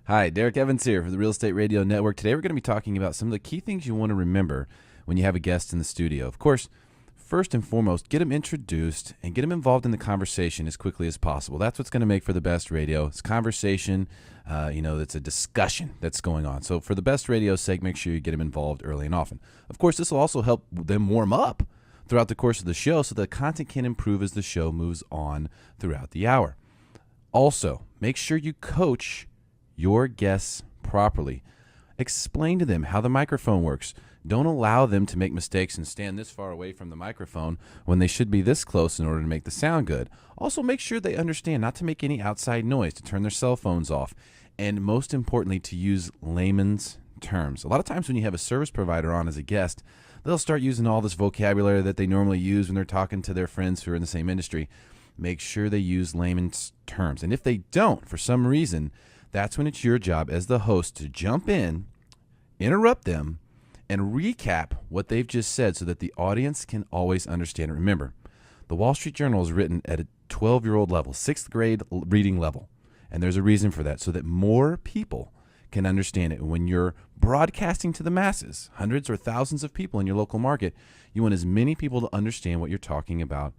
Hi, Derek Evans here for the Real Estate Radio Network. Today we're going to be talking about some of the key things you want to remember when you have a guest in the studio. Of course, first and foremost, get them introduced and get them involved in the conversation as quickly as possible. That's what's going to make for the best radio. It's conversation, it's a discussion that's going on. So for the best radio's sake, make sure you get them involved early and often. Of course, this will also help them warm up throughout the course of the show so the content can improve as the show moves on throughout the hour. Also, make sure you coach your guests properly. Explain to them how the microphone works. Don't allow them to make mistakes and stand this far away from the microphone when they should be this close in order to make the sound good. Also, make sure they understand not to make any outside noise, to turn their cell phones off, and most importantly, to use layman's terms. A lot of times when you have a service provider on as a guest, they'll start using all this vocabulary that they normally use when they're talking to their friends who are in the same industry. Make sure they use layman's terms. And if they don't, for some reason, that's when it's your job as the host to jump in, interrupt them, and recap what they've just said so that the audience can always understand it. Remember, the Wall Street Journal is written at a 12-year-old level, 6th grade reading level, and there's a reason for that, so that more people can understand it. When you're broadcasting to the masses, hundreds or thousands of people in your local market, you want as many people to understand what you're talking about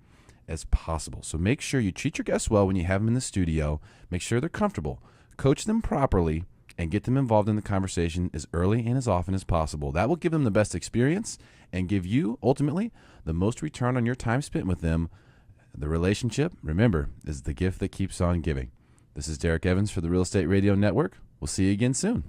as possible. So make sure you treat your guests well when you have them in the studio. Make sure they're comfortable. Coach them properly and get them involved in the conversation as early and as often as possible. That will give them the best experience and give you, ultimately, the most return on your time spent with them. The relationship, remember, is the gift that keeps on giving. This is Derek Evans for the Real Estate Radio Network. We'll see you again soon.